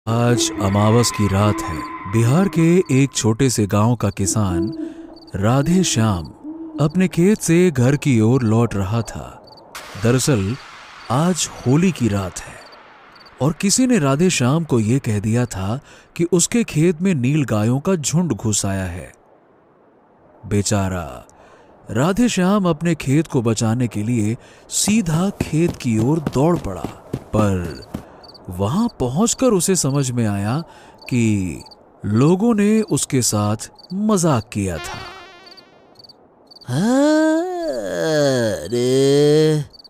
आज अमावस की रात है। बिहार के एक छोटे से गांव का किसान राधे श्याम अपने खेत से घर की ओर लौट रहा था। दरअसल आज होली की रात है और किसी ने राधे श्याम को यह कह दिया था कि उसके खेत में नील गायों का झुंड घुस आया है। बेचारा राधे श्याम अपने खेत को बचाने के लिए सीधा खेत की ओर दौड़ पड़ा, पर वहां पहुंचकर उसे समझ में आया कि लोगों ने उसके साथ मजाक किया था। अरे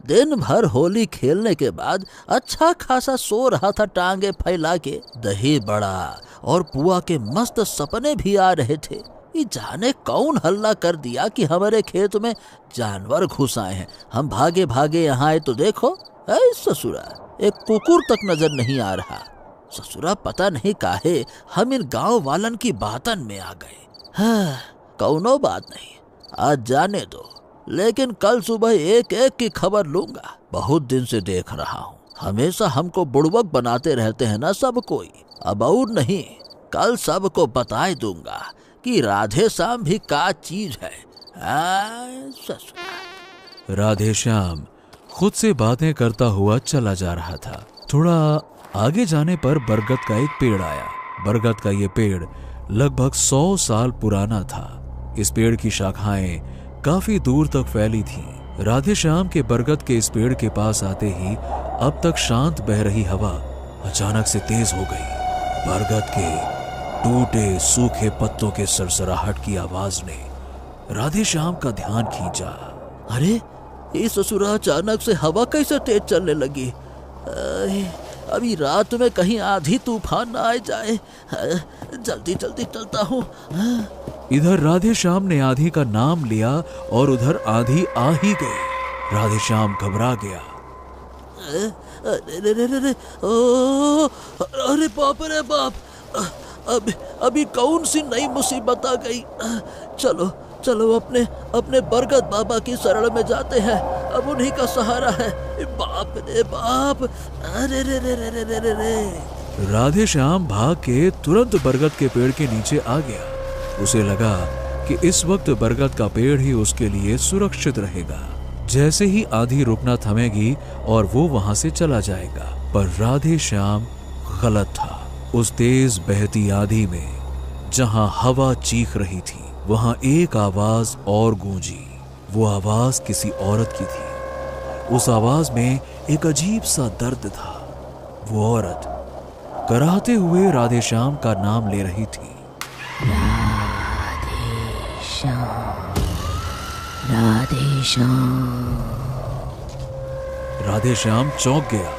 दिन भर होली खेलने के बाद अच्छा खासा सो रहा था टांगे फैला के। दही बड़ा और पुआ के मस्त सपने भी आ रहे थे। ये जाने कौन हल्ला कर दिया कि हमारे खेत में जानवर घुस आए हैं। हम भागे भागे यहाँ आए तो देखो ससुरा एक कुकुर तक नजर नहीं आ रहा। ससुरा पता नहीं काहे हम इन गांव वालन की बातन में आ गए। हाँ, कौनो बात नहीं, आज जाने दो, लेकिन कल सुबह एक एक की खबर लूंगा। बहुत दिन से देख रहा हूँ, हमेशा हमको बुड़बक बनाते रहते हैं ना सब कोई। अब और नहीं, कल सबको बता दूंगा कि राधे श्याम भी का चीज है। ससुरा। राधे श्याम खुद से बातें करता हुआ चला जा रहा था। थोड़ा आगे जाने पर बरगद का एक पेड़ आया। बरगद का ये पेड़ लगभग 100 साल पुराना था। इस पेड़ की शाखाएं काफी दूर तक फैली थीं। राधे श्याम के बरगद के इस पेड़ के पास आते ही अब तक शांत बह रही हवा अचानक से तेज हो गई। बरगद के टूटे सूखे पत्तों के सरसराहट की आवाज ने राधे श्याम का ध्यान खींचा। अरे ये ससुरा अचानक से हवा कैसे तेज चलने लगी। अभी रात में कहीं आंधी तूफान ना आ जाए। जल्दी जल्दी चलता हूँ। इधर राधे श्याम ने आंधी का नाम लिया और उधर आंधी आ ही गई। राधे श्याम घबरा गया। अरे बाप रे बाप, अभी कौन सी नई मुसीबत आ गई। चलो चलो अपने बरगद बाबा की शरण में जाते हैं, अब उन्हीं का सहारा है। बाप रे बाप, अरे रे रे रे रे रे रे। राधे श्याम भाग के तुरंत बरगद के पेड़ के नीचे आ गया। उसे लगा कि इस वक्त बरगद का पेड़ ही उसके लिए सुरक्षित रहेगा। जैसे ही आंधी रुकना थमेगी और वो वहां से चला जाएगा। पर राधे श्याम गलत था। उस तेज बहती आंधी में जहां हवा चीख रही थी, वहां एक आवाज और गूंजी। वो आवाज किसी औरत की थी। उस आवाज में एक अजीब सा दर्द था। वो औरत कराहते हुए राधे श्याम का नाम ले रही थी। राधे श्याम, राधे श्याम। राधे श्याम चौंक गया।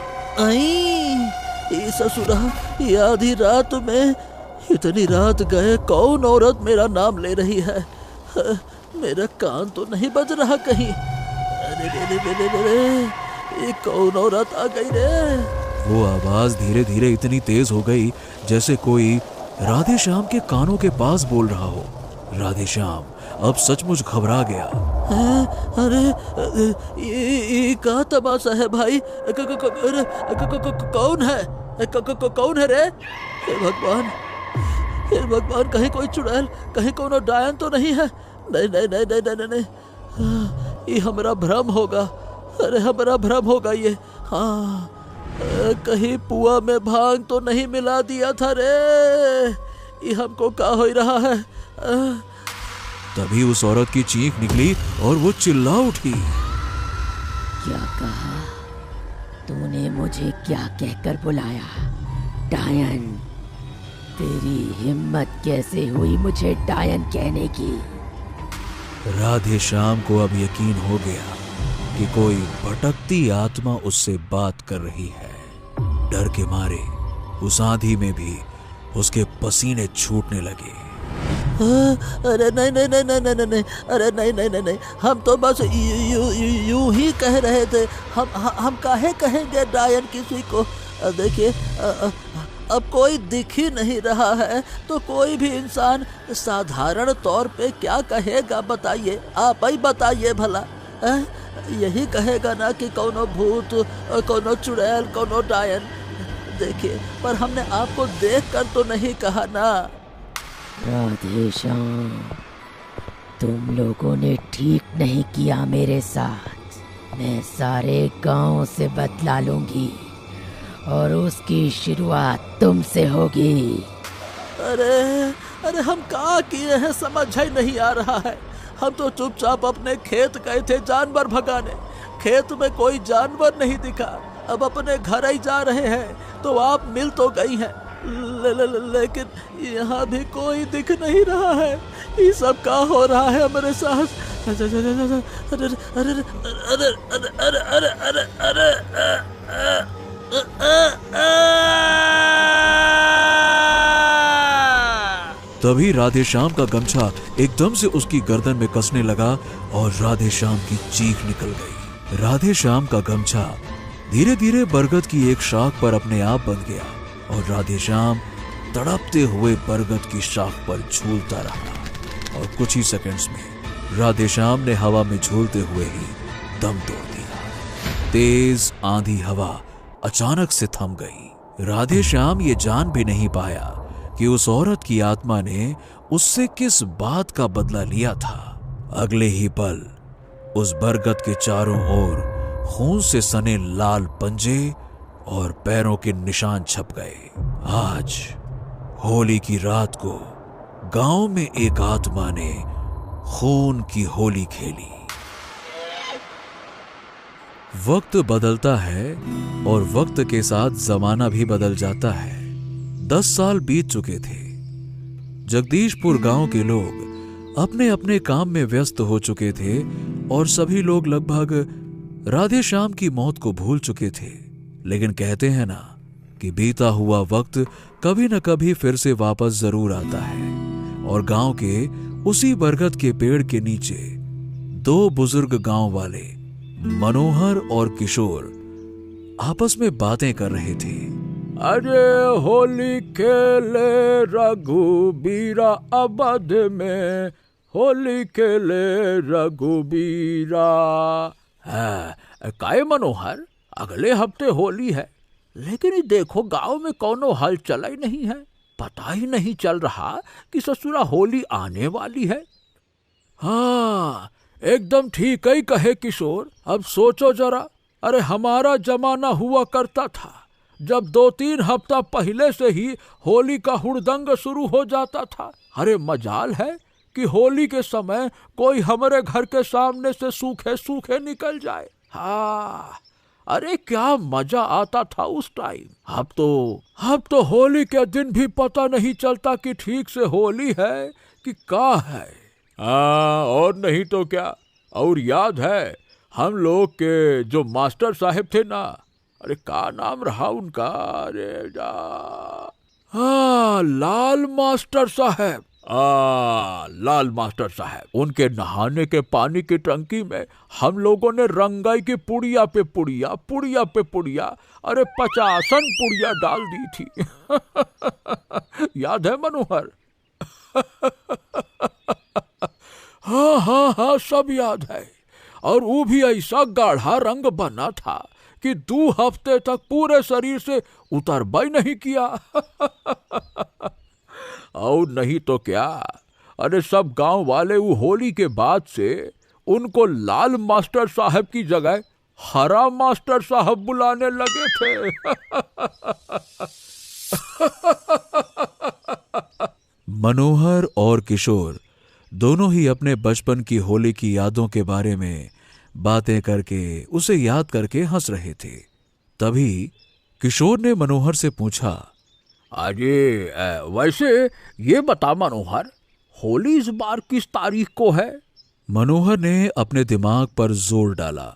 ये ससुरा, ये आधी रात में, इतनी रात गए कौन औरत मेरा नाम ले रही है। मेरा कान तो नहीं बज रहा कहीं। अरे रे रे रे रे, ये कौन औरत आ गई रे। वो आवाज धीरे धीरे इतनी तेज हो गई जैसे कोई राधे श्याम के कानों के पास बोल रहा हो। राधे श्याम अब सचमुच घबरा गया। अरे ये क्या तमाशा है भाई। कौन है, कौन है रे। हे भगवान, कहीं कोई चुड़ैल, कहीं कोनो डायन तो नहीं है। नहीं नहीं नहीं नहीं नहीं नहीं, ये हमारा भ्रम होगा। अरे हमारा भ्रम होगा ये। हाँ, कहीं पुआ में भांग तो नहीं मिला दिया था रे। ये हमको क्या हो रहा है। तभी उस औरत की चीख निकली और वो चिल्ला उठी। क्या कहा तूने? मुझे क्या कहकर बुलाया? डायन? तेरी हिम्मत कैसे हुई मुझे डायन कहने की? राधे श्याम को अब यकीन हो गया कि कोई भटकती आत्मा उससे बात कर रही है। डर के मारे उस आंधी में भी उसके पसीने छूटने लगे। अरे नहीं नहीं नहीं नहीं नहीं नहीं, अरे नहीं नहीं नहीं नहीं, हम तो बस यूं ही कह रहे थे। हम काहे कहेंगे डायन किसी को। देखिए, अब कोई दिख ही नहीं रहा है तो कोई भी इंसान साधारण तौर पे क्या कहेगा बताइए। आप ही बताइए भला। यही कहेगा ना कि कोनो भूत, कोनो चुड़ैल, कोनो डायन। देखिए, पर हमने आपको देखकर तो नहीं कहा ना। राधे श्याम, तुम लोगों ने ठीक नहीं किया मेरे साथ। मैं सारे गांव से बदला लूंगी और उसकी शुरुआत तुमसे होगी। अरे हम क्या किए हैं समझ ही नहीं आ रहा है। हम तो चुपचाप अपने खेत गए थे जानवर भगाने, खेत में कोई जानवर नहीं दिखा। अब अपने घर ही जा रहे हैं तो आप मिल तो गई हैं, लेकिन यहाँ भी कोई दिख नहीं रहा है। ये सब क्या हो रहा है मेरे साथ? अरे अरे अरे अरे अरे अरे अरे तभी राधेश्याम का गमछा एकदम से उसकी गर्दन में कसने लगा और राधेश्याम की चीख निकल गई। राधेश्याम का गमछा धीरे धीरे बरगद की एक शाख पर अपने आप बंध गया और राधेश्याम तड़पते हुए बरगद की शाख पर झूलता रहा और कुछ ही सेकंड्स में राधेश्याम ने हवा में झूलते हुए ही दम तोड़ दिया। तेज आंधी हवा अचानक से थम गई। राधेश्याम ये जान भी नहीं पाया कि उस औरत की आत्मा ने उससे किस बात का बदला लिया था। अगले ही पल उस बरगद के चारों ओर खून से सने लाल पंजे और पैरों के निशान छप गए। आज होली की रात को गांव में एक आत्मा ने खून की होली खेली। वक्त बदलता है और वक्त के साथ जमाना भी बदल जाता है। 10 साल बीत चुके थे। जगदीशपुर गांव के लोग अपने अपने काम में व्यस्त हो चुके थे और सभी लोग लगभग राधेश्याम की मौत को भूल चुके थे। लेकिन कहते हैं ना कि बीता हुआ वक्त कभी न कभी फिर से वापस जरूर आता है। और गांव के उसी बरगद के पेड़ के नीचे 2 बुजुर्ग गांव वाले मनोहर और किशोर आपस में बातें कर रहे थे। अरे होली खेले रघुबीरा अवध में, होली खेले रघुबीरा। काय मनोहर, अगले हफ्ते होली है, लेकिन ये देखो गांव में कोनो हलचल ही नहीं है। पता ही नहीं चल रहा कि ससुरा होली आने वाली है। हाँ, एकदम ठीक ही कहे किशोर। अब सोचो जरा, अरे हमारा जमाना हुआ करता था जब 2-3 हफ्ता पहले से ही होली का हुड़दंग शुरू हो जाता था। अरे मजाल है कि होली के समय कोई हमारे घर के सामने से सूखे सूखे निकल जाए। हाँ, अरे क्या मजा आता था उस टाइम। अब तो होली के दिन भी पता नहीं चलता कि ठीक से होली है कि क्या है। और नहीं तो क्या। और याद है हम लोग के जो मास्टर साहब थे ना, अरे क्या नाम रहा उनका? अरे लाल मास्टर साहब। लाल मास्टर साहब, उनके नहाने के पानी की टंकी में हम लोगों ने रंगाई की पुड़िया पे पुड़िया, पुड़िया पे पुड़िया, अरे 50 पुड़िया डाल दी थी। याद है मनोहर? हाँ, सब याद है। और वो भी ऐसा गाढ़ा रंग बना था कि 2 हफ्ते तक पूरे शरीर से उतरबा ही नहीं किया। और नहीं तो क्या, अरे सब गांव वाले वो होली के बाद से उनको लाल मास्टर साहब की जगह हरा मास्टर साहब बुलाने लगे थे। मनोहर और किशोर दोनों ही अपने बचपन की होली की यादों के बारे में बातें करके उसे याद करके हंस रहे थे। तभी किशोर ने मनोहर से पूछा, अरे वैसे ये बता मनोहर, होली इस बार किस तारीख को है? मनोहर ने अपने दिमाग पर जोर डाला।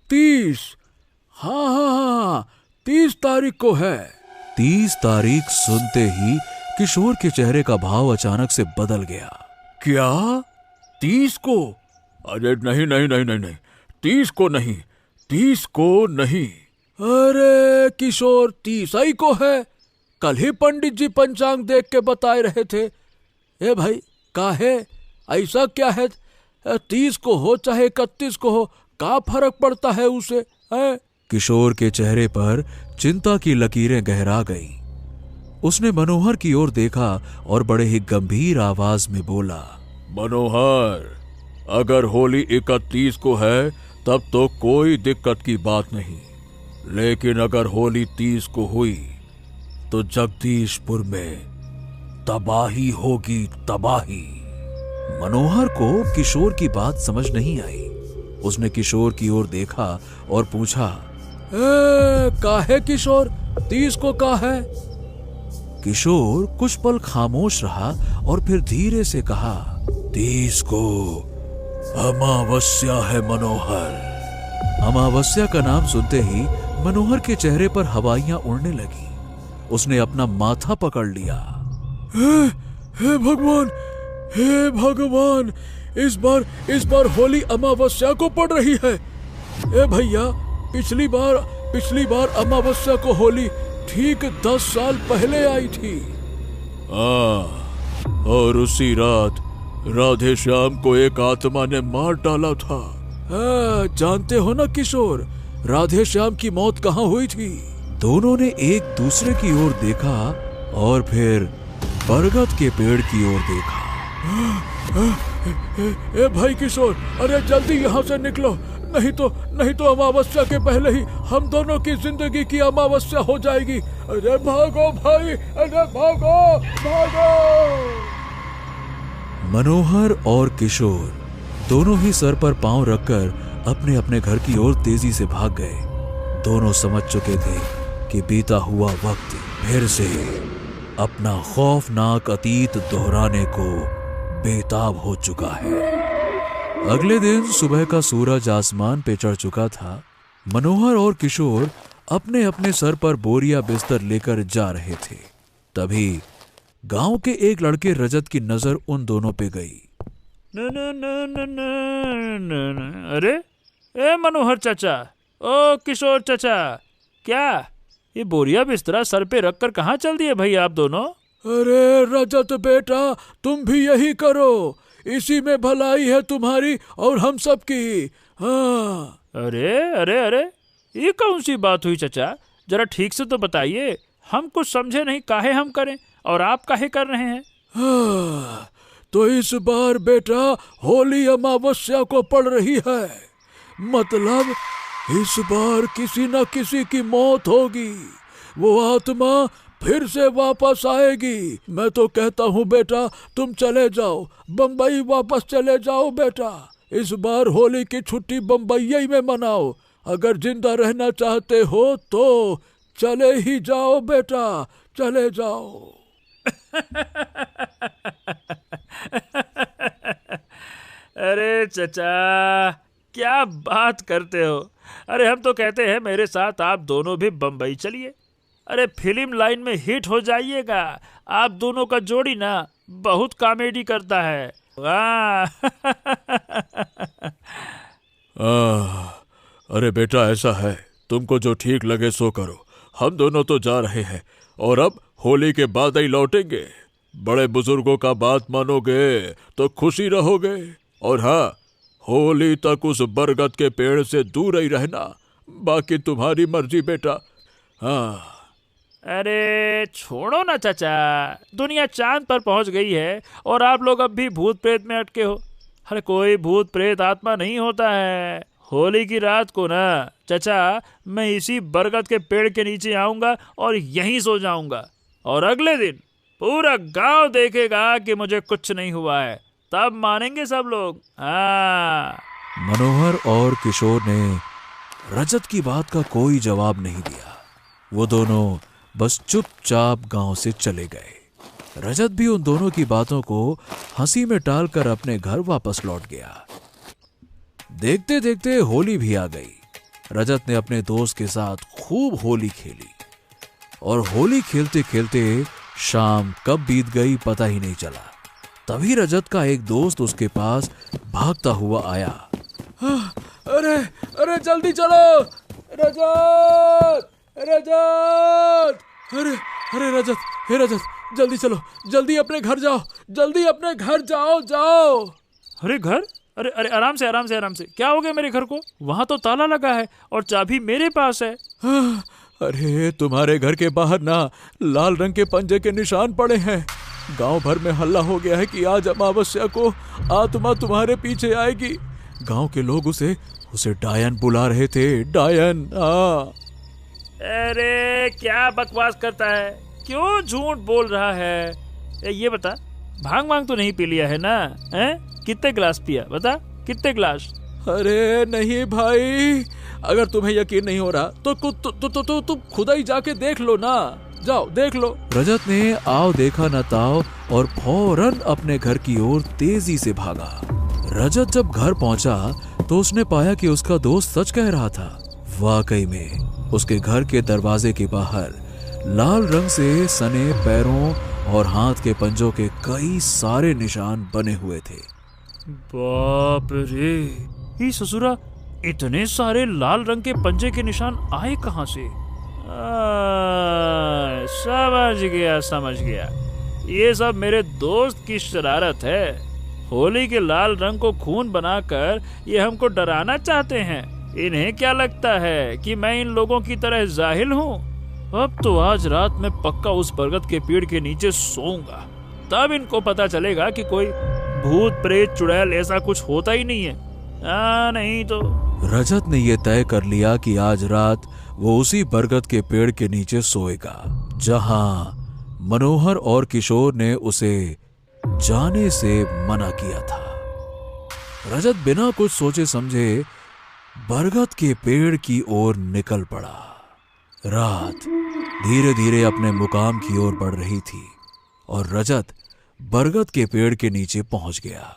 30। हाँ, 30 तारीख को है। 30 तारीख सुनते ही किशोर के चेहरे का भाव अचानक से बदल गया। क्या 30 को? अरे नहीं, 30 को नहीं, 30 को नहीं। अरे किशोर, 30 ही को है। कल ही पंडित जी पंचांग देख के बताए रहे थे। ए भाई, काहे ऐसा क्या है? 30 को हो चाहे 31 को हो, क्या फर्क पड़ता है उसे? किशोर के चेहरे पर चिंता की लकीरें गहरा गईं। उसने मनोहर की ओर देखा और बड़े ही गंभीर आवाज में बोला, मनोहर, अगर होली 31 को है तब तो कोई दिक्कत की बात नहीं, लेकिन अगर होली 30 को हुई तो जगदीशपुर में तबाही होगी, तबाही। मनोहर को किशोर की बात समझ नहीं आई। उसने किशोर की ओर देखा और पूछा, काहे किशोर, 30 को का है? किशोर कुछ पल खामोश रहा और फिर धीरे से कहा, 30 को अमावस्या है मनोहर। अमावस्या का नाम सुनते ही मनोहर के चेहरे पर हवाइयां उड़ने लगी। उसने अपना माथा पकड़ लिया। हे भगवान, हे भगवान, इस बार होली अमावस्या को पड़ रही है। ए भैया, पिछली बार अमावस्या को होली ठीक 10 साल पहले आई थी। और उसी रात राधे श्याम को एक आत्मा ने मार डाला था। जानते हो ना किशोर, राधे श्याम की मौत कहाँ हुई थी? दोनों ने एक दूसरे की ओर देखा और फिर बरगद के पेड़ की ओर देखा। ए भाई किशोर, अरे जल्दी यहाँ से निकलो, नहीं तो अमावस्या के पहले ही हम दोनों की जिंदगी की अमावस्या हो जाएगी। अरे भागो भाई, अरे भागो। मनोहर और किशोर दोनों ही सर पर पांव रखकर अपने अपने घर की ओर तेजी से भाग गए। दोनों समझ चुके थे कि बीता हुआ वक्त फिर से अपना खौफनाक अतीत दोहराने को बेताब हो चुका है। अगले दिन सुबह का सूरज आसमान पे चढ़ चुका था। मनोहर और किशोर अपने अपने सर पर बोरिया बिस्तर लेकर जा रहे थे। तभी गांव के एक लड़के रजत की नजर उन दोनों पे गई। अरे ए मनोहर चाचा, ओ किशोर चाचा, क्या ये बोरिया बिस्तरा सर पे रखकर कहाँ चल दिए भाई आप दोनों? अरे रजत बेटा, तुम भी यही करो, इसी में भलाई है तुम्हारी और हम सब की। हाँ। अरे ये कौन सी बात हुई चाचा, जरा ठीक से तो बताइए, हम कुछ समझे नहीं, काहे हम करें और आप काहे कर रहे हैं? हाँ, तो इस बार बेटा होली अमावस्या को पड़ रही है, मतलब इस बार किसी न किसी की मौत होगी, वो आत्मा फिर से वापस आएगी। मैं तो कहता हूँ बेटा, तुम चले जाओ, बम्बई वापस चले जाओ बेटा। इस बार होली की छुट्टी बम्बई में मनाओ। अगर जिंदा रहना चाहते हो तो चले ही जाओ बेटा, चले जाओ। अरे चचा, क्या बात करते हो? अरे हम तो कहते हैं मेरे साथ आप दोनों भी बम्बई चलिए। अरे फिल्म लाइन में हिट हो जाइएगा। आप दोनों का जोड़ी ना बहुत कॉमेडी करता है। अरे बेटा, ऐसा है, तुमको जो ठीक लगे सो करो। हम दोनों तो जा रहे हैं और अब होली के बाद ही लौटेंगे। बड़े बुजुर्गों का बात मानोगे तो खुशी रहोगे, और हाँ, होली तक उस बरगद के पेड़ से दूर ही रहना, बाकी तुम्हारी मर्जी बेटा। हाँ। अरे छोड़ो ना चाचा, दुनिया चांद पर पहुंच गई है और आप लोग अब भी भूत प्रेत में अटके हो। अरे कोई भूत प्रेत आत्मा नहीं होता है। होली की रात को ना चाचा, मैं इसी बरगद के पेड़ के नीचे आऊंगा और यहीं सो जाऊंगा, और अगले दिन पूरा गांव देखेगा कि मुझे कुछ नहीं हुआ है, तब मानेंगे सब लोग। हाँ। मनोहर और किशोर ने रजत की बात का कोई जवाब नहीं दिया। वो दोनों बस चुपचाप गांव से चले गए। रजत भी उन दोनों की बातों को हंसी में टालकर अपने घर वापस लौट गया। देखते देखते होली भी आ गई। रजत ने अपने दोस्त के साथ खूब होली खेली, और होली खेलते खेलते शाम कब बीत गई पता ही नहीं चला। तभी रजत का एक दोस्त उसके पास भागता हुआ आया। अरे जल्दी चलो, रजत, रजत। अरे रजत, हे रजत, जल्दी चलो, जल्दी अपने घर जाओ, जल्दी अपने घर जाओ। अरे घर? अरे अरे, आराम से आराम से आराम से। क्या हो गया मेरे घर को? वहां तो ताला लगा है और चाबी मेरे पास है। अरे तुम्हारे घर के बाहर ना लाल रंग के पंजे के निशान पड़े हैं। गांव भर में हल्ला हो गया है कि आज अमावस्या को आत्मा तुम्हारे पीछे आएगी। गांव के लोग उसे डायन बुला रहे थे। डायन। अरे क्या बकवास करता है, क्यों झूठ बोल रहा है? ये बता, भांग वांग तो नहीं पी लिया है ना? हैं? कितने गिलास पिया, बता कितने गिलास? अरे नहीं भाई, अगर तुम्हें यकीन नहीं हो रहा तो तुम खुदा ही जाके देख लो ना। जाओ देख लो। रजत ने आओ देखा न ताओ और फौरन अपने घर की ओर तेजी से भागा। रजत जब घर पहुंचा तो उसने पाया कि उसका दोस्त सच कह रहा था। वाकई में उसके घर के दरवाजे के बाहर लाल रंग से सने पैरों और हाथ के पंजों के कई सारे निशान बने हुए थे। बाप रे, ये ससुरा, इतने सारे लाल रंग के पंजे के निशान आए कहां से? समझ गया, ये सब मेरे दोस्त की शरारत है। होली के लाल रंग को खून बनाकर ये हमको डराना चाहते हैं। इन्हें क्या लगता है कि मैं इन लोगों की तरह जाहिल हूँ? अब तो आज रात में पक्का उस बरगद के पेड़ के नीचे सोऊंगा, तब इनको पता चलेगा कि कोई भूत प्रेत चुड़ैल ऐसा कुछ होता ही नहीं है। नहीं तो। रजत ने यह तय कर लिया कि आज रात वो उसी बरगद के पेड़ के नीचे सोएगा जहां मनोहर और किशोर ने उसे जाने से मना किया था। रजत बिना कुछ सोचे समझे बरगद के पेड़ की ओर निकल पड़ा। रात धीरे धीरे अपने मुकाम की ओर बढ़ रही थी और रजत बरगद के पेड़ के नीचे पहुंच गया।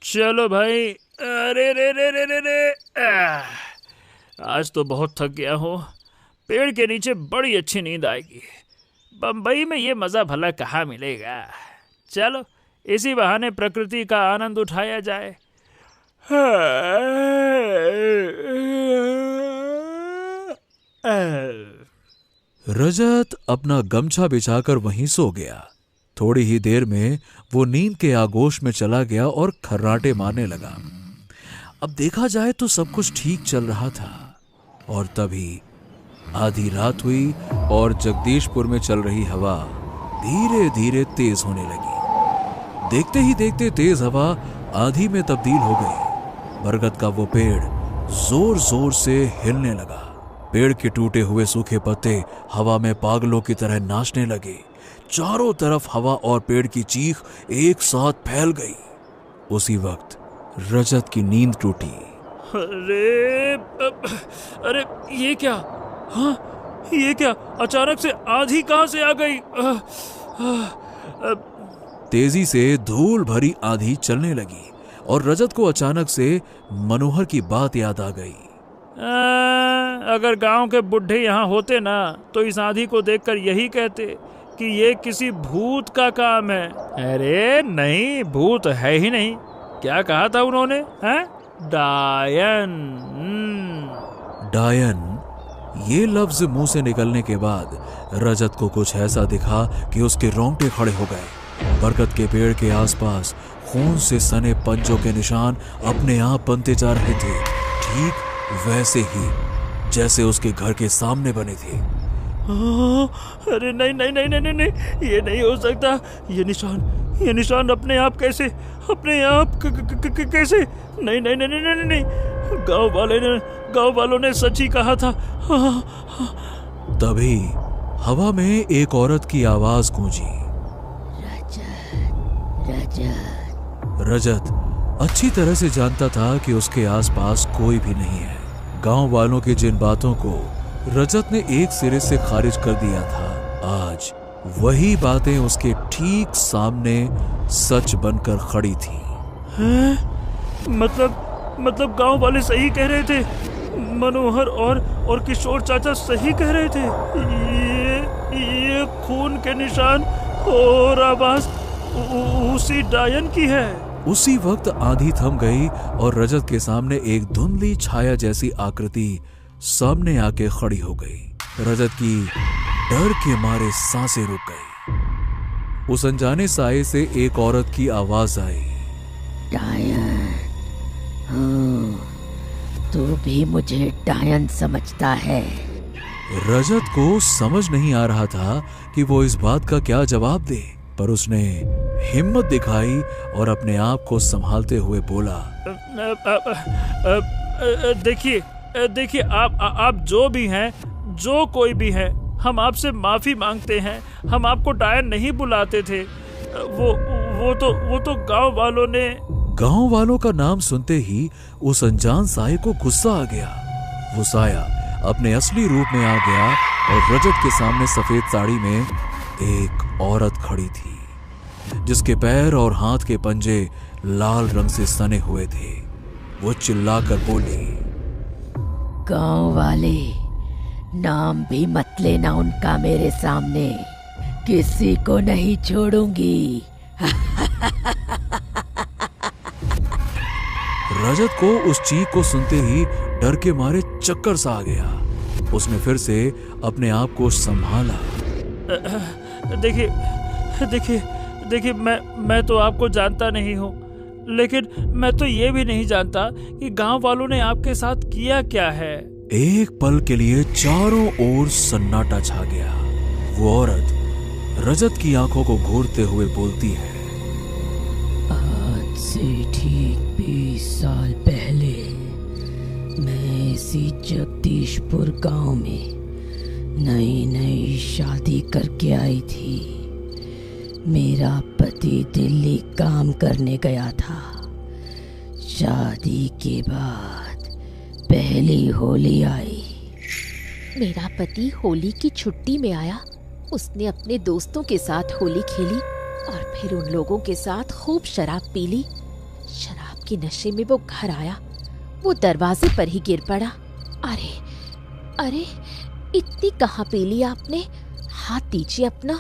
चलो भाई। अरे रे रे रे रे रे, आज तो बहुत थक गया हूँ। पेड़ के नीचे बड़ी अच्छी नींद आएगी। बंबई में ये मजा भला कहाँ मिलेगा। चलो इसी बहाने प्रकृति का आनंद उठाया जाए। रजत अपना गमछा बिछाकर वहीं सो गया। थोड़ी ही देर में वो नींद के आगोश में चला गया और खर्राटे मारने लगा। अब देखा जाए तो सब कुछ ठीक चल रहा था और तभी आधी रात हुई और जगदीशपुर में चल रही हवा धीरे धीरे तेज होने लगी। देखते ही देखते तेज हवा आंधी में तब्दील हो गई। बरगद का वो पेड़ जोर जोर से हिलने लगा। पेड़ के टूटे हुए सूखे पत्ते हवा में पागलों की तरह नाचने लगे। चारों तरफ हवा और पेड़ की चीख एक साथ फैल गई। उसी वक्त रजत की नींद टूटी। अरे ये क्या? हाँ, ये क्या? अचानक से आंधी कहां से आ गई? तेजी से धूल भरी आंधी चलने लगी और रजत को अचानक से मनोहर की बात याद आ गई। अगर गांव के बुढ़े यहाँ होते ना तो इस आंधी को देखकर यही कहते कि ये किसी भूत का काम है। अरे नहीं, भूत है ही नहीं। क्या कहा था उन्होंने? हैं? डायन। डायन, ये लफ्ज मुंह से निकलने के बाद रजत को कुछ ऐसा दिखा कि उसके रोंगटे खड़े हो गए। बरगद के पेड़ के आसपास खून से सने पंजों के निशान अपने आप बनते जा रहे थे, ठीक वैसे ही जैसे उसके घर के सामने बने थे। अरे नहीं नहीं नहीं नहीं नहीं, ये नहीं हो सकता। ये निशान अपने आप कैसे? अपने आप कैसे? नहीं नहीं नहीं नहीं नहीं, गांव वालों ने सच ही कहा था। तभी हवा में एक औरत की आवाज गूंजी। रजत अच्छी तरह से जानता था कि उसके आसपास कोई भी नहीं है। गांव वालों की जिन बातों को रजत ने एक सिरे से खारिज कर दिया था, आज वही बातें उसके ठीक सामने सच बनकर खड़ी थी। मतलब गांव वाले सही कह रहे थे। मनोहर और किशोर चाचा सही कह रहे थे। ये खून के निशान और आवाज उसी डायन की है। उसी वक्त आंधी थम गई और रजत के सामने एक धुंधली छाया जैसी आकृति सामने आके खड़ी हो गई। रजत की डर के मारे सांसें रुक गई। उस अनजाने साए से एक औरत की आवाज आई। डायन, हाँ, तू भी मुझे डायन समझता है। रजत को समझ नहीं आ रहा था कि वो इस बात का क्या जवाब दे, पर उसने हिम्मत दिखाई और अपने आप को संभालते हुए बोला, देखिए आप जो भी हैं, जो कोई भी है, हम आपसे माफी मांगते हैं। हम आपको डायन नहीं बुलाते थे। वो तो गांव वालों का नाम सुनते ही उस अनजान साये को गुस्सा आ गया। वो साया अपने असली रूप में आ गया और रजत के सामने सफेद साड़ी में एक औरत खड़ी थी, जिसके पैर और हाथ के पंजे लाल रंग से सने हुए थे। वो चिल्लाकर बोली, गांव वाले, नाम भी मत लेना उनका मेरे सामने, किसी को नहीं छोड़ूंगी। रजत को उस चीख को सुनते ही डर के मारे चक्कर सा आ गया। उसने फिर से अपने आप को संभाला। देखिए मैं तो आपको जानता नहीं हूँ, लेकिन मैं तो ये भी नहीं जानता कि गांव वालों ने आपके साथ किया क्या है। एक पल के लिए चारों ओर सन्नाटा छा गया। वो औरत रजत की आंखों को घूरते हुए बोलती है, आज से ठीक 20 साल पहले मैं इसी जगदीशपुर गांव में नई शादी करके आई थी। मेरा पति दिल्ली काम करने गया था। शादी के बाद पहली होली आई। मेरा पति होली की छुट्टी में आया। उसने अपने दोस्तों के साथ होली खेली और फिर उन लोगों के साथ खूब शराब पी ली। शराब के नशे में वो घर आया। वो दरवाजे पर ही गिर पड़ा। अरे इतनी कहाँ पी ली आपने? हाथ दीजिए अपना।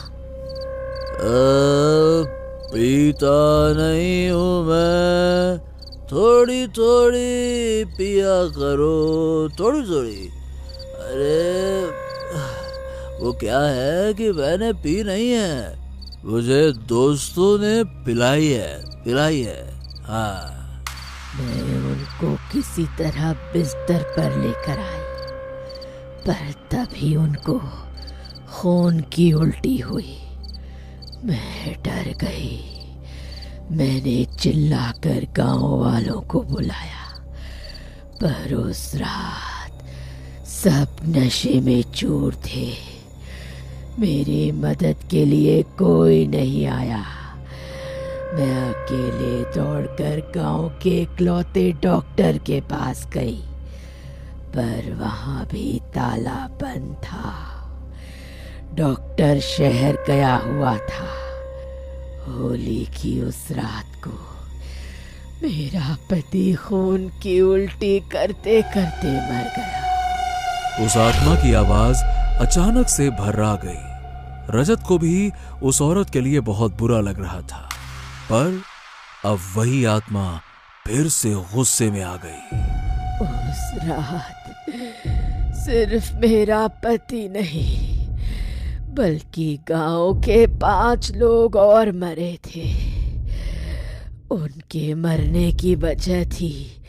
पीता नहीं हूँ मैं, थोड़ी थोड़ी पिया करो, थोड़ी। अरे वो क्या है कि मैंने पी नहीं है, मुझे दोस्तों ने पिलाई है। हाँ, मैं उनको किसी तरह बिस्तर पर लेकर आई, पर तभी उनको खून की उल्टी हुई। मैं डर गई। मैंने चिल्लाकर गांव वालों को बुलाया, पर उस रात सब नशे में चूर थे। मेरी मदद के लिए कोई नहीं आया। मैं अकेले दौड़कर गांव के इकलौते डॉक्टर के पास गई, पर वहां भी ताला बंद था। डॉक्टर शहर गया हुआ था। होली की उस रात को मेरा पति खून की उल्टी करते करते मर गया। उस आत्मा की आवाज अचानक से भर्रा गई। रजत को भी उस औरत के लिए बहुत बुरा लग रहा था, पर अब वही आत्मा फिर से गुस्से में आ गई। उस रात सिर्फ मेरा पति नहीं, बल्कि गांव के 5 लोग और मरे थे। उनके मरने की वजह थी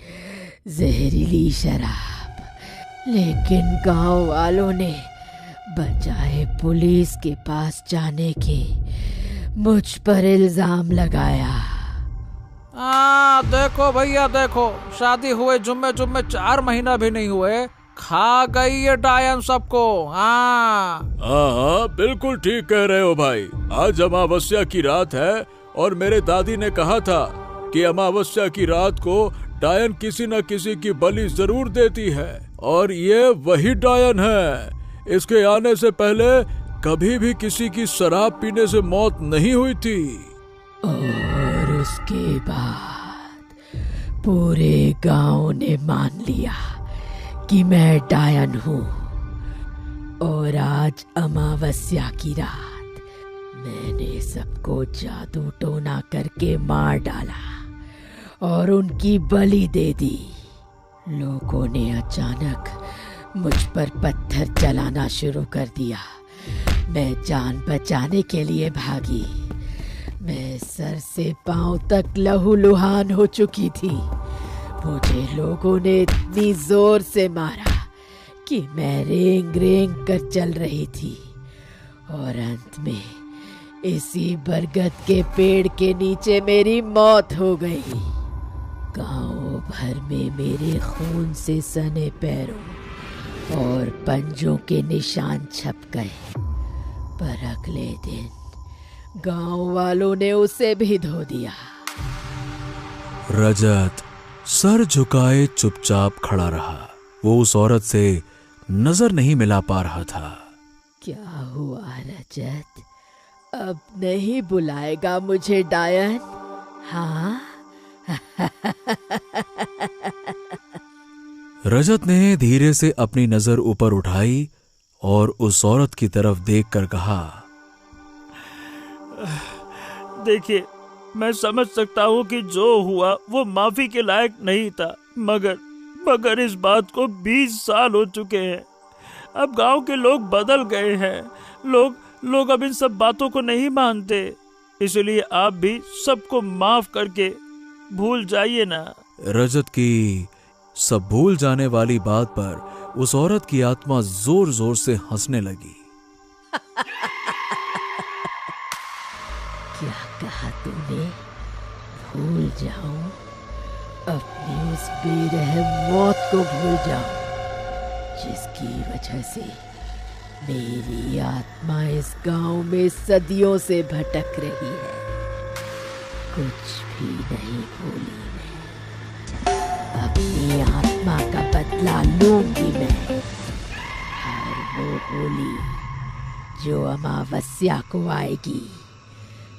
जहरीली शराब, लेकिन गांव वालों ने बजाय पुलिस के पास जाने के मुझ पर इल्जाम लगाया। देखो भैया देखो, शादी हुए जुम्मे 4 महीना भी नहीं हुए, खा गई ये डायन सबको। हाँ, बिल्कुल ठीक कह रहे हो भाई। आज अमावस्या की रात है और मेरे दादी ने कहा था कि अमावस्या की रात को डायन किसी न किसी की बलि जरूर देती है, और ये वही डायन है। इसके आने से पहले कभी भी किसी की शराब पीने से मौत नहीं हुई थी। और उसके बाद पूरे गांव ने मान लिया कि मैं डायन हूँ। और आज अमावस्या की रात मैंने सबको जादू टोना करके मार डाला और उनकी बलि दे दी। लोगों ने अचानक मुझ पर पत्थर चलाना शुरू कर दिया। मैं जान बचाने के लिए भागी। मैं सर से पांव तक लहूलुहान हो चुकी थी। मुझे लोगों ने इतनी जोर से मारा कि मैं रेंग रेंग कर चल रही थी और अंत में इसी बरगद के पेड़ के नीचे मेरी मौत हो गई। गांव भर में मेरे खून से सने पैरों और पंजों के निशान छप गए, पर अगले दिन गांव वालों ने उसे भी धो दिया। रजत सर झुकाए चुपचाप खड़ा रहा। वो उस औरत से नजर नहीं मिला पा रहा था। क्या हुआ रजत, अब नहीं बुलाएगा मुझे डायन? हाँ? रजत ने धीरे से अपनी नजर ऊपर उठाई और उस औरत की तरफ देखकर कहा, देखिए, मैं समझ सकता हूँ कि जो हुआ वो माफी के लायक नहीं था, मगर इस बात को 20 साल हो चुके हैं। अब गांव के लोग बदल गए हैं। लोग अब इन सब बातों को नहीं मानते, इसलिए आप भी सबको माफ करके भूल जाइए ना। रजत की सब भूल जाने वाली बात पर उस औरत की आत्मा जोर जोर से हंसने लगी। क्या कहा तूने? भूल जाऊं? अपनी उस बेरहम मौत को भूल जाऊं जिसकी वजह से मेरी आत्मा इस गांव में सदियों से भटक रही है। कुछ भी नहीं भूली मैं। अपनी आत्मा का बदला लूंगी मैं। हर वो होली जो अमावस्या को आएगी,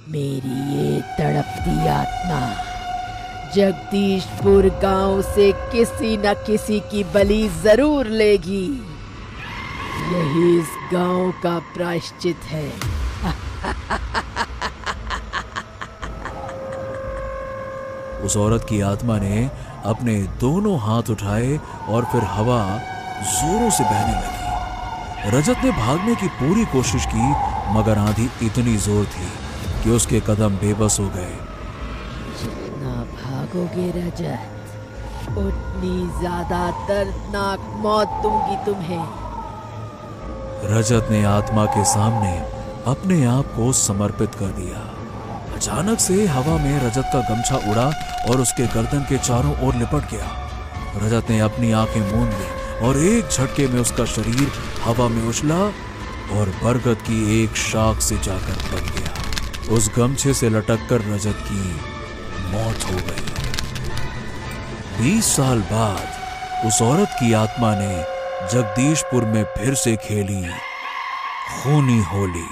मेरी ये तड़पती आत्मा जगदीशपुर गांव से किसी न किसी की बलि जरूर लेगी। यही इस गांव का प्रायश्चित है। उस औरत की आत्मा ने अपने दोनों हाथ उठाए और फिर हवा जोरों से बहने लगी। रजत ने भागने की पूरी कोशिश की, मगर आंधी इतनी जोर थी कि उसके कदम बेबस हो गए। जितना भागोगे रजत, उतनी ज्यादा दर्दनाक मौत दूंगी तुम्हें। रजत ने आत्मा के सामने अपने आप को समर्पित कर दिया। अचानक से हवा में रजत का गमछा उड़ा और उसके गर्दन के चारों ओर लिपट गया। रजत ने अपनी आंखें मूंद ली और एक झटके में उसका शरीर हवा में उछला और बरगद की एक शाख से जाकर पड़ गया। उस गमछे से लटककर रजत की मौत हो गई। 20 साल बाद उस औरत की आत्मा ने जगदीशपुर में फिर से खेली खूनी होली।